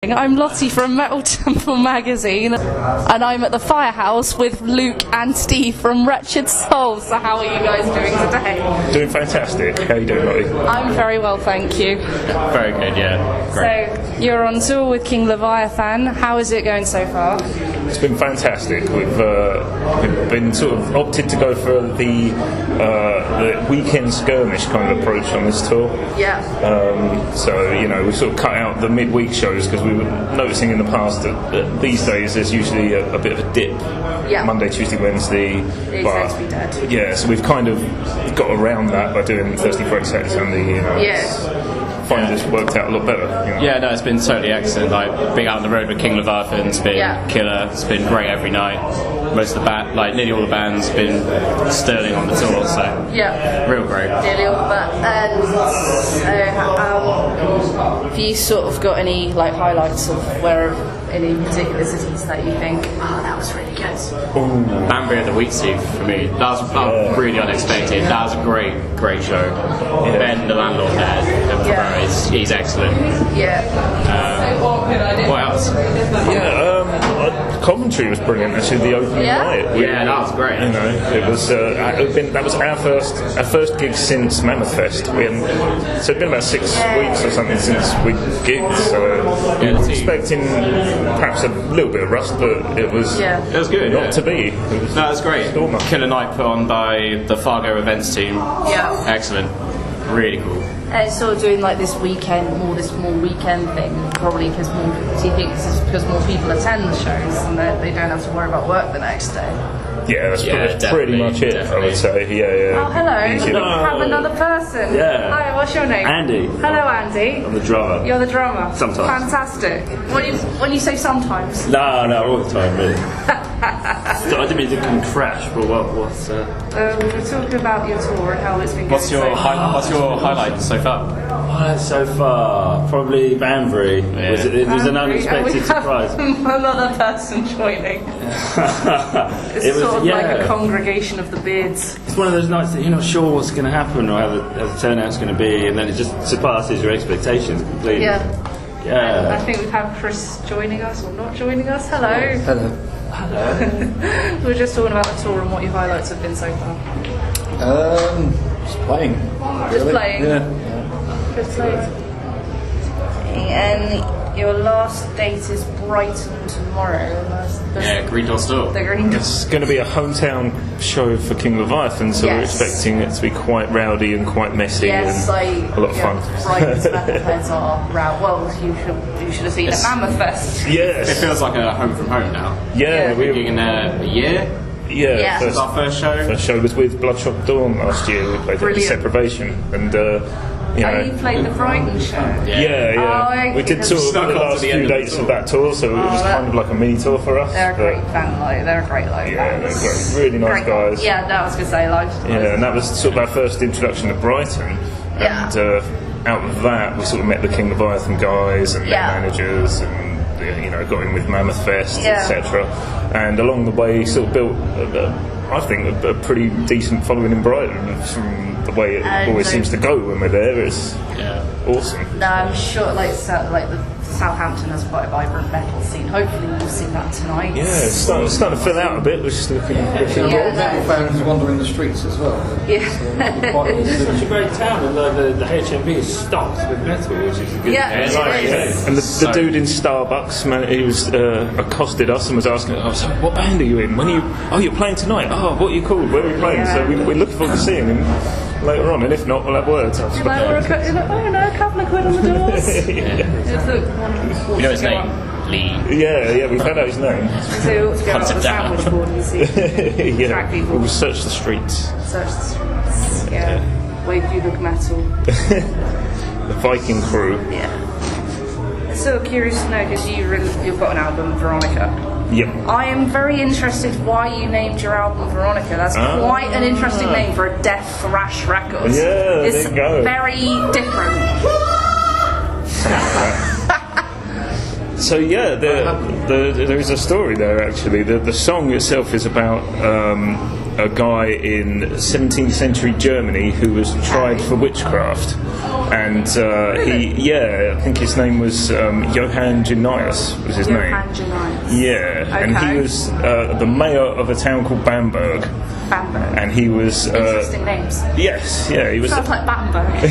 I'm Lotty from Metal Temple magazine, and I'm at the firehouse with Luke and Steve from Wretched Souls. So how are you guys doing today? Doing fantastic. How are you doing, Lotty? I'm very well, thank you. Very good, yeah. Great. So you're on tour with King Leviathan. How is it going so far? It's been fantastic. We've been sort of opted to go for the weekend skirmish kind of approach on this tour. Yeah. So, you know, we sort of cut out the midweek shows because we were noticing in the past that these days there's usually a bit of a dip. Yeah. Monday, Tuesday, Wednesday. They tend to be dead. Yeah, so we've kind of got around that by doing Thursday, Friday, Saturday, Sunday. You know, find it's worked out a lot better. You know? Yeah, no, it's been totally excellent. Like being out on the road with King Leviathan's been killer. It's been great every night. Most of the nearly all the bands been sterling on the tour, so real great. Nearly all of that. And have you sort of got any highlights of where any particular cities that you think, that was really good? Banbury at the Wheatsea for me. That was really unexpected. That was a great show. Yeah. Ben, the landlord there, he's excellent. Yeah. What else? Coventry was brilliant. Actually, the opening night. That was great. You know, it was that was our first gig since Mammoth Fest. So it'd been about 6 weeks or something since we gigged. So we were expecting perhaps a little bit of rust, but it was good. Not to be. It was great. Stormer. Killer night put on by the Fargo events team. Yeah. Excellent. Really cool. And it's sort of doing this more weekend thing, probably because do you think this is because more people attend the shows and they don't have to worry about work the next day? Yeah, that's pretty much it, I would say. Yeah. Oh, hello. We have another person. Yeah. Hi, what's your name? Andy. Hello, Andy. I'm the drummer. You're the drummer? Sometimes. Fantastic. When you say sometimes? No, all the time, really. I didn't mean to come crash, but what's... we were talking about your tour and how it's been going. What's your highlight so far? So far, probably Banbury. Yeah. It was an unexpected surprise. Another person joining. It's sort of like a congregation of the beards. It's one of those nights that you're not sure what's going to happen or how the turnout's going to be, and then it just surpasses your expectations completely. Yeah. I think we've had Chris joining us or not joining us. Hello. Hello. We're just talking about the tour and what your highlights have been so far. Just playing. Just playing. Yeah. Just playing. And your last date is Brighton tomorrow. Green Door Store. The Green Door. It's going to be a hometown show for King Leviathan, so we're expecting it to be quite rowdy and quite messy and a lot of fun. Brighton's Metalheads are rowdy. Well, you should have seen at Mammoth Fest. Yes. It feels like a home from home now. Yeah, we've been gigging there a year. Yeah. This is our first show. First show was with Bloodshot Dawn last year. We played at Separation, and you played the Brighton show? Yeah. We did sort of the last few dates of that tour, so it was kind of like a mini tour for us. They're a great band, they're a great band. Yeah, they're great. Really nice guys. Yeah, that was going to say live. Yeah, and that was sort of our first introduction to Brighton. And out of that, we sort of met the King Leviathan guys and their managers, and got in with Mammoth Fest, etc. And along the way, sort of built, I think, a pretty decent following in Brighton from the way it always seems to go when we're there. It's awesome. No, I'm sure, the Southampton has quite a vibrant metal scene. Hopefully we'll see that tonight. Yeah, it's starting to fill out a bit, which is looking good. Metal fans wandering the streets as well. It's such a great town, and the HMV is stocked with metal, which is a good And the dude in Starbucks, man, he was accosted us and was asking us, "What band are you in? You're playing tonight? Oh, what are you called? Where are you playing?" So we're looking forward to seeing him later on, and if not, we'll have words. A couple of quid on the doors. You know his name? Lee. Yeah, we found out his name. So we ought to go out on the sandwich board and see track people. We'll search the streets. Wave you look metal. The Viking crew. Yeah. So curious to know, because you've got an album, Veronica. Yep. I am very interested why you named your album Veronica. That's quite an interesting name for a death thrash record. Yeah, it's there you go. Very different. So there is a story there actually. The song itself is about a guy in 17th century Germany who was tried for witchcraft, and I think his name was Johann Junius was his name. Yeah, and he was the mayor of a town called Bamberg. And he was interesting names. Yes, yeah, he was. Sounds like Battenberg.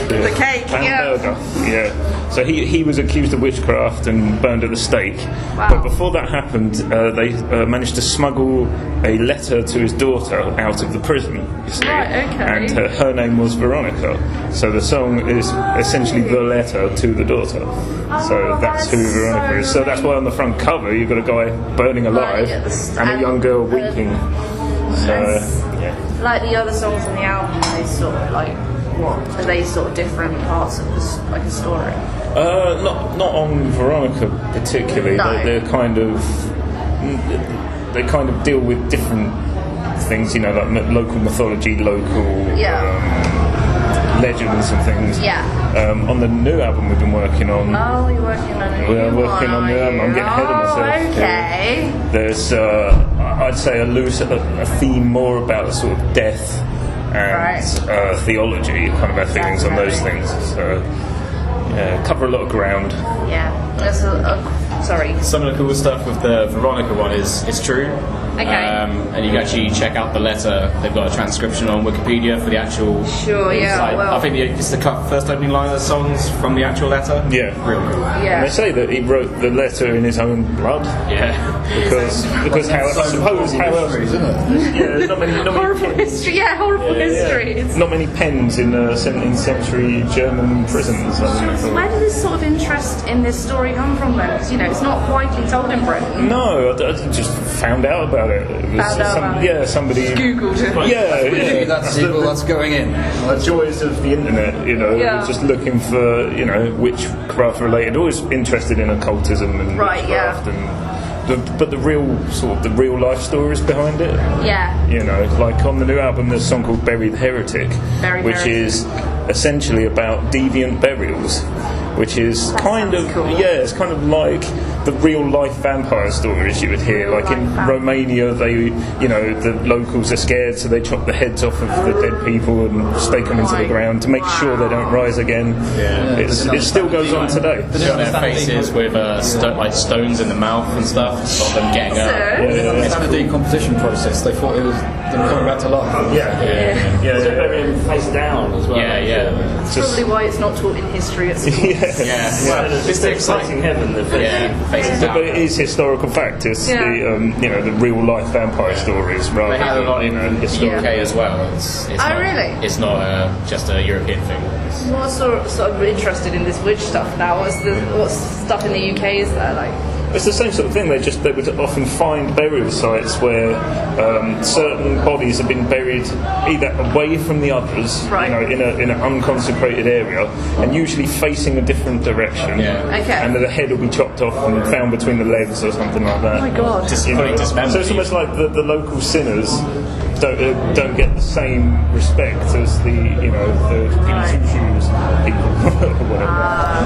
The cake, yeah. So he was accused of witchcraft and burned at the stake. Wow. But before that happened, they managed to smuggle a letter to his daughter out of the prison. You see, right, okay. And her name was Veronica. So the song is essentially the letter to the daughter. So that's who Veronica is. So that's why on the front cover you've got a guy burning alive and a young girl weeping. So yeah. Like the other songs on the album, they sort of like what? Are they sort of different parts of a story? Not on Veronica particularly. No. They're kind of deal with different things, like local mythology, local legends and things. Yeah. On the new album we've been working on. Oh, you're working on a new We're working on the album. I'm getting ahead of myself. Okay. Yeah. There's, I'd say, a theme more about sort of death and theology, kind of our feelings on those things. So, cover a lot of ground. Yeah. There's sorry. Some of the cool stuff with the Veronica one is true. Okay. And you can actually check out the letter. They've got a transcription on Wikipedia for the actual. Sure. Yeah. I think it's the first opening line of the songs from the actual letter. Yeah. Real cool. Yeah. And they say that he wrote the letter in his own blood. Yeah. Because how else? Isn't it? Yeah, not many horrible history. Yeah, horrible history. It's not many pens in 17th century German prisons. where did this sort of interest in this story come from then? Because it's not widely told in Britain. No, I just found out about it. Somebody Googled it. Yeah. That's going in. The joys of the internet, just looking for, witchcraft related. Always interested in occultism and witchcraft but the real life stories behind it. Yeah. Like on the new album, there's a song called "Buried Heretic," which is essentially about deviant burials, which is it's kind of like the real life vampire stories you would hear. Like in Romania, the locals are scared, so they chop the heads off of the dead people and stake them into the ground to make sure they don't rise again. Yeah. It still goes on today. On their faces with stones in the mouth and stuff to stop them getting up. It's the decomposition process. They thought it was them coming back to life. Yeah. So bury him face down as well. Yeah. That's probably why it's not taught in history at school. Well, it's the exciting heaven. But it is historical fact. It's the real life vampire stories rather they had a lot than in the historical. UK as well. It's not, really? It's not just a European thing. What sort of interested in this witch stuff now? What stuff in the UK is there like? It's the same sort of thing. They would often find burial sites where certain bodies have been buried either away from the others, in an unconsecrated area, and usually facing a different direction. Yeah. Okay. And the head will be chopped off and found between the legs or something like that. Oh my God. So it's almost like the local sinners don't get the same respect as the shoes people or whatever.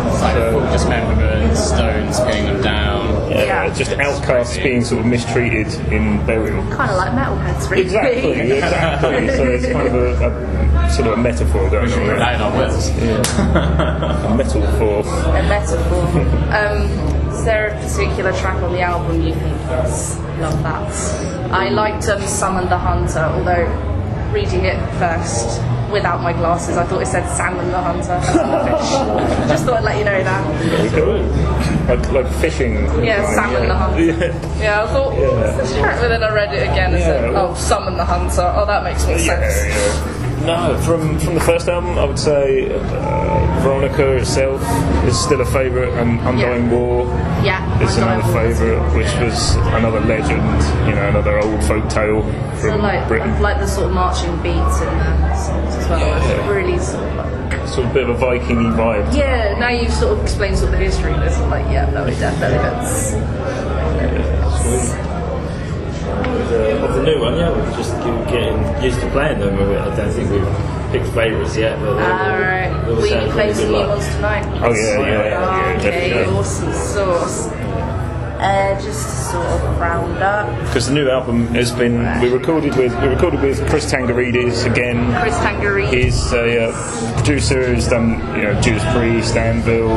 It's like full dismemberment, stones pinning them down. Just outcasts being sort of mistreated in burial. Kind of like metalheads, really. Exactly. So it's kind of a sort of a metaphor going on there. A metaphor. A metaphor. Is there a particular track on the album you think love that? I liked Summon the Hunter, although reading it first without my glasses, I thought it said Salmon the Hunter. Just thought I'd let you know that. Like fishing. Yeah, Salmon the Hunter. Yeah, I thought, but then I read it again and said, Summon the Hunter. Oh, that makes more sense. Yeah. No, from the first album, I would say Veronica itself is still a favourite, and Undying War is another favourite, which was another legend, another old folk tale from Britain. Like the sort of marching beats in the songs as well. Really sort of a bit of a Viking-y vibe. Yeah, now you've sort of explained sort of the history of this, that was definitely Of the new one, we're just getting used to playing them. I don't think we've picked favourites yet. But alright. Will you play some new ones tonight? Oh yeah, Okay, awesome sauce. Just sort of round up. Because the new album has been we recorded with Chris Tangarides again. Chris Tangarides. He's a producer who's done Judas Priest, Anvil,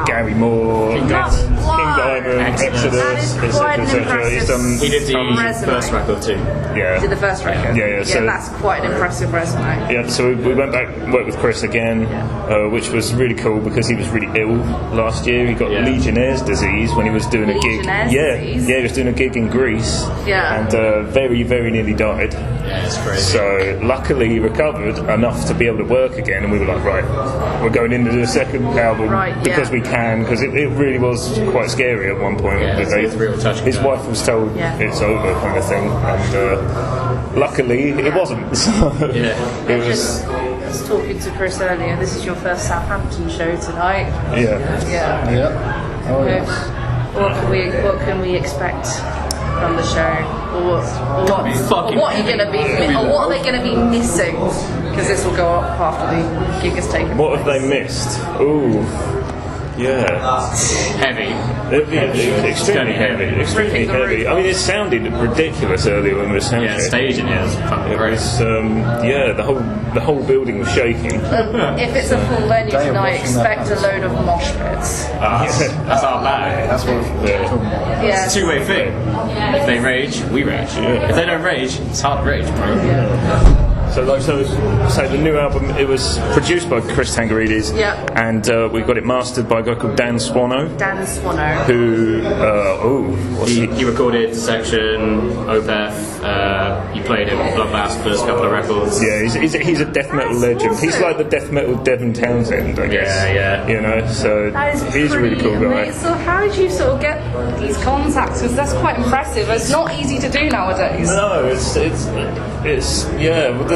Gary Moore, King Diamond, Exodus, etc. He did the first record too. Yeah. He did the first record. Yeah. So that's quite an impressive resume. Yeah. So we went back and worked with Chris again, which was really cool because he was really ill last year. He got Legionnaire's disease when he was doing a gig. Disease? He was doing a gig in Greece. Yeah. And very, very nearly died. Yeah, it's crazy. So luckily he recovered enough to be able to work again, and we were like, right, we're going into the second album because we can, because it really was quite scary at one point. Yeah, it's a real touch. His wife was told it's over, kind of thing, and luckily it wasn't. So it was. I was talking to Chris earlier. This is your first Southampton show tonight. Yeah. Oh, yeah. What can we expect from the show? Or what are you going to be? Or what are they going to be missing? Because this will go up after the gig has taken. What have they missed? Ooh. Yeah. Heavy. Extremely heavy. I mean, it sounded ridiculous earlier when we were sounding. Yeah, staging it was fucking great. The whole building was shaking. If it's a full venue tonight, expect a load of mosh pits. That's our bag. That's what It's a two-way thing. If they rage, we rage. If they don't rage, it's hard to rage, bro. So the new album, it was produced by Chris Tangarides, and we got it mastered by a guy called Dan Swano. Who, he recorded Section, Opeth, he played him on Bloodbath's first couple of records. Yeah, he's a death metal legend. Awesome. He's like the death metal Devin Townsend, I guess. Yeah. So he's a really cool guy. Mate. So how did you sort of get these contacts? Because that's quite impressive. It's not easy to do nowadays. No, it's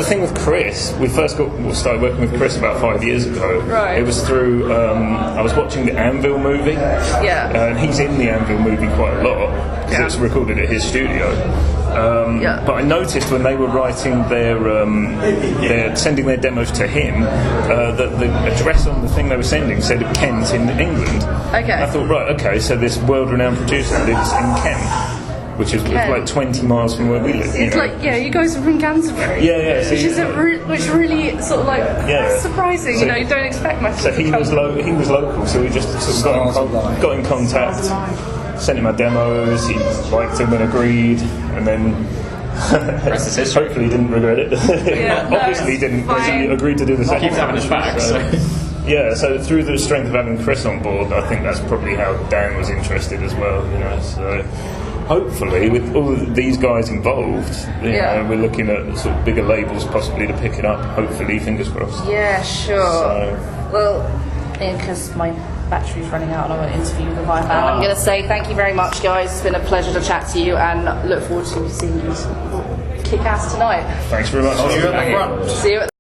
the thing with Chris, we started working with Chris about 5 years ago. Right. It was through I was watching the Anvil movie. And he's in the Anvil movie quite a lot because it's recorded at his studio. But I noticed when they were writing their sending their demos to him, that the address on the thing they were sending said Kent in England. Okay. And I thought, so this world-renowned producer lives in Kent, which is like 20 miles from where we live. It's like, you guys are from Canterbury. Yeah. So which really sort of like surprising. So, you don't expect much. So he was local, so we just sort of got in contact, sent him our demos. He liked them and agreed, and then hopefully didn't regret it. Obviously didn't, because he agreed to do the second. Keeps having his back. So through the strength of having Chris on board, I think that's probably how Dan was interested as well. So hopefully, with all of these guys involved, we're looking at sort of bigger labels possibly to pick it up. Hopefully, fingers crossed. Yeah, sure. Because my battery's running out and I want to interview the Vibe band, I'm going to say thank you very much, guys. It's been a pleasure to chat to you, and look forward to seeing you kick ass tonight. Thanks very much. See you at the front. See you at